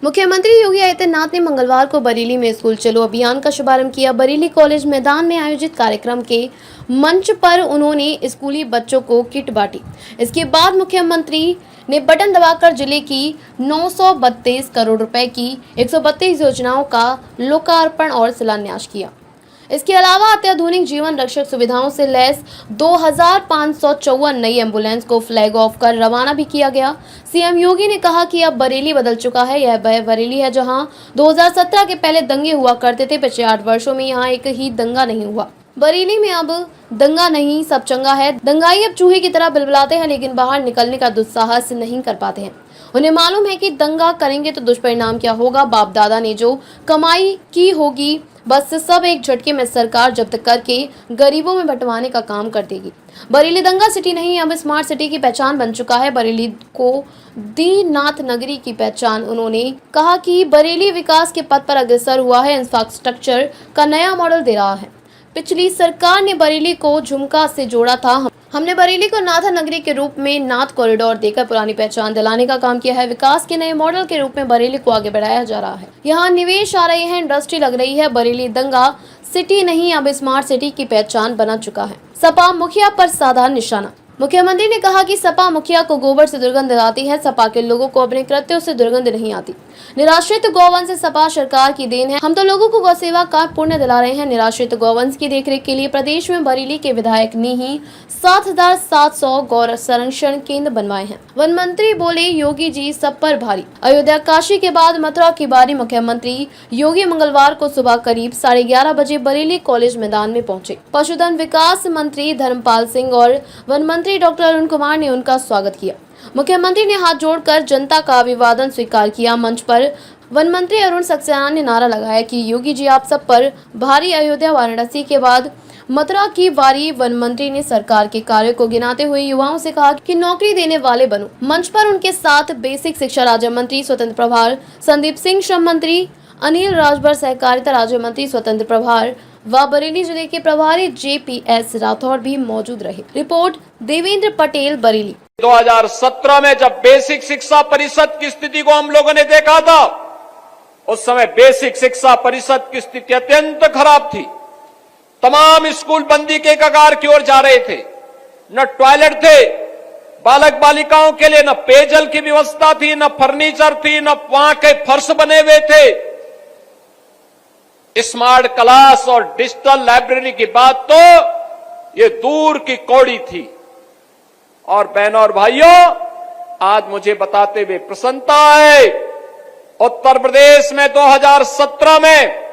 मुख्यमंत्री योगी आदित्यनाथ ने मंगलवार को बरेली में स्कूल चलो अभियान का शुभारंभ किया। बरेली कॉलेज मैदान में आयोजित कार्यक्रम के मंच पर उन्होंने स्कूली बच्चों को किट बांटी। इसके बाद मुख्यमंत्री ने बटन दबाकर जिले की 932 करोड़ रुपए की 132 योजनाओं का लोकार्पण और शिलान्यास किया। इसके अलावा अत्याधुनिक जीवन रक्षक सुविधाओं से लैस 2554 नई एम्बुलेंस को फ्लैग ऑफ कर रवाना भी किया गया। सीएम योगी ने कहा कि अब बरेली बदल चुका है। यह बरेली है जहां 2017 के पहले दंगे हुआ करते थे। पिछले 8 वर्षों में यहां एक ही दंगा नहीं हुआ। बरेली में अब दंगा नहीं, सब चंगा है। दंगाई अब चूहे की तरह बिलबिलाते हैं, लेकिन बाहर निकलने का दुस्साहस नहीं कर पाते हैं। उन्हें मालूम है कि दंगा करेंगे तो दुष्परिणाम क्या होगा। बाप दादा ने जो कमाई की होगी बस सब एक झटके में सरकार जब्त करके गरीबों में बंटवाने का काम कर देगी। बरेली दंगा सिटी नहीं, अब स्मार्ट सिटी की पहचान बन चुका है। बरेली को दीनानाथ नगरी की पहचान। उन्होंने कहा कि बरेली विकास के पथ पर अग्रसर हुआ है, इंफ्रास्ट्रक्चर का नया मॉडल दे रहा है। पिछली सरकार ने बरेली को झुमका से जोड़ा था। हमने बरेली को नाथा नगरी के रूप में नाथ कॉरिडोर देकर पुरानी पहचान दिलाने का काम किया है। विकास के नए मॉडल के रूप में बरेली को आगे बढ़ाया जा रहा है। यहाँ निवेश आ रहे हैं, इंडस्ट्री लग रही है। बरेली दंगा सिटी नहीं, अब स्मार्ट सिटी की पहचान बना चुका है। सपा मुखिया पर साधा निशाना। मुख्यमंत्री ने कहा कि सपा मुखिया को गोबर से दुर्गंध आती है। सपा के लोगों को अपने कृत्यों से दुर्गंध नहीं आती। निराश्रित गौवंश सपा सरकार की देन है। हम तो लोगों को गौ सेवा का पुण्य दिला रहे हैं। निराश्रित गौवंश की देखरेख के लिए प्रदेश में बरेली के विधायक ने ही 7,700 गौ संरक्षण केंद्र बनवाए हैं। वन मंत्री बोले, योगी जी सब पर भारी। अयोध्या काशी के बाद मथुरा की बारी। मुख्यमंत्री योगी मंगलवार को सुबह करीब 11:30 बजे बरेली कॉलेज मैदान में पहुंचे। पशुधन विकास मंत्री धर्मपाल सिंह और वन मंत्री डॉक्टर अरुण कुमार ने उनका स्वागत किया। मुख्यमंत्री ने हाथ जोड़कर जनता का अभिवादन स्वीकार किया। मंच पर वन मंत्री अरुण सक्सेना ने नारा लगाया कि योगी जी आप सब पर भारी। अयोध्या वाराणसी के बाद मथुरा की बारी। वन मंत्री ने सरकार के कार्य को गिनाते हुए युवाओं से कहा कि नौकरी देने वाले बनो। मंच पर उनके साथ बेसिक शिक्षा राज्य मंत्री स्वतंत्र प्रभार संदीप सिंह, श्रम मंत्री अनिल राजभर, सहकारिता राज्य मंत्री स्वतंत्र प्रभार व बरेली जिले के प्रभारी JPS राठौर भी मौजूद रहे। रिपोर्ट देवेंद्र पटेल, बरेली। 2017 में जब बेसिक शिक्षा परिषद की स्थिति को हम लोगों ने देखा था, उस समय बेसिक शिक्षा परिषद की स्थिति अत्यंत खराब थी। तमाम स्कूल बंदी के कगार की ओर जा रहे थे। न टॉयलेट थे बालक बालिकाओं के लिए, न पेयजल की व्यवस्था थी, न फर्नीचर थी, न वहां के फर्श बने हुए थे। स्मार्ट क्लास और डिजिटल लाइब्रेरी की बात तो ये दूर की कौड़ी थी। और बहनों और भाइयों, आज मुझे बताते हुए प्रसन्नता है, उत्तर प्रदेश में 2017 में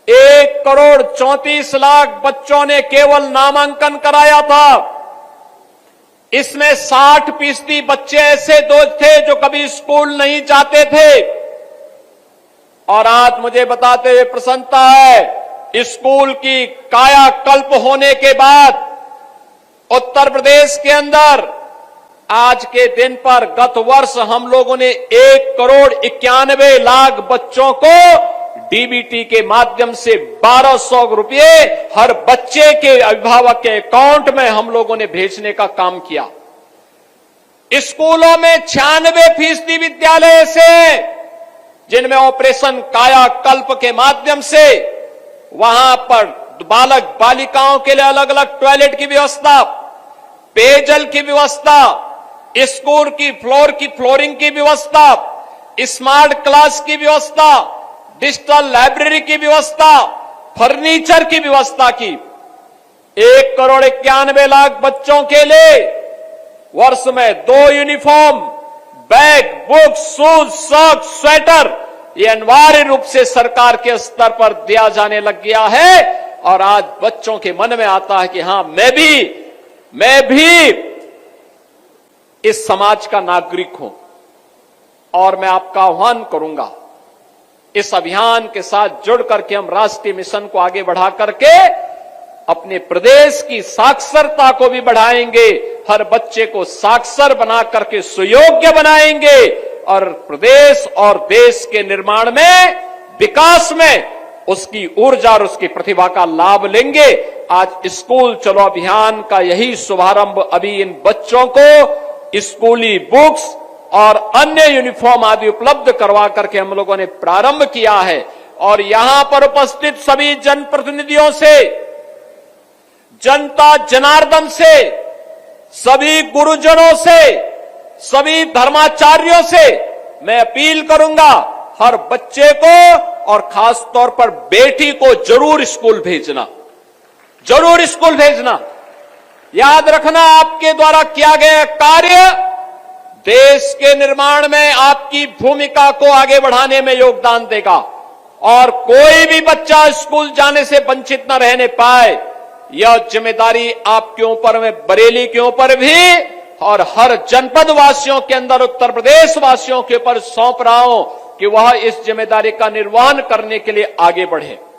1,34,00,000 बच्चों ने केवल नामांकन कराया था। इसमें 60% बच्चे ऐसे थे जो कभी स्कूल नहीं जाते थे। और आज मुझे बताते हुए प्रसन्नता है, स्कूल की कायाकल्प होने के बाद उत्तर प्रदेश के अंदर आज के दिन पर गत वर्ष हम लोगों ने 1,91,00,000 बच्चों को DBT के माध्यम से 1,200 रुपये हर बच्चे के अभिभावक के अकाउंट में हम लोगों ने भेजने का काम किया। स्कूलों में 96% विद्यालय ऐसे हैं जिनमें ऑपरेशन कायाकल्प के माध्यम से वहां पर बालक बालिकाओं के लिए अलग अलग टॉयलेट की व्यवस्था, पेयजल की व्यवस्था, स्कूल की फ्लोरिंग की व्यवस्था, स्मार्ट क्लास की व्यवस्था, डिजिटल लाइब्रेरी की व्यवस्था, फर्नीचर की व्यवस्था की। 1,91,00,000 बच्चों के लिए वर्ष में 2 uniform, bag, book, shoes, socks, sweater, ये अनिवार्य रूप से सरकार के स्तर पर दिया जाने लग गया है। और आज बच्चों के मन में आता है कि हां, मैं भी इस समाज का नागरिक हूं। और मैं आपका आह्वान करूंगा, इस अभियान के साथ जुड़ करके हम राष्ट्रीय मिशन को आगे बढ़ा करके अपने प्रदेश की साक्षरता को भी बढ़ाएंगे। हर बच्चे को साक्षर बना करके सुयोग्य बनाएंगे और प्रदेश और देश के निर्माण में, विकास में उसकी ऊर्जा और उसकी प्रतिभा का लाभ लेंगे। आज स्कूल चलो अभियान का यही शुभारंभ अभी इन बच्चों को स्कूली बुक्स, और अन्य यूनिफॉर्म आदि उपलब्ध करवा करके हम लोगों ने प्रारंभ किया है। और यहां पर उपस्थित सभी जनप्रतिनिधियों से, जनता जनार्दन से, सभी गुरुजनों से, सभी धर्माचार्यों से मैं अपील करूंगा, हर बच्चे को और खास तौर पर बेटी को जरूर स्कूल भेजना, जरूर स्कूल भेजना। याद रखना, आपके द्वारा किया गया कार्य देश के निर्माण में आपकी भूमिका को आगे बढ़ाने में योगदान देगा और कोई भी बच्चा स्कूल जाने से वंचित न रहने पाए, यह जिम्मेदारी आपके ऊपर में, बरेली के ऊपर भी और हर जनपद वासियों के अंदर, उत्तर प्रदेश वासियों के ऊपर सौंप रहा हूं कि वह इस जिम्मेदारी का निर्वहन करने के लिए आगे बढ़े।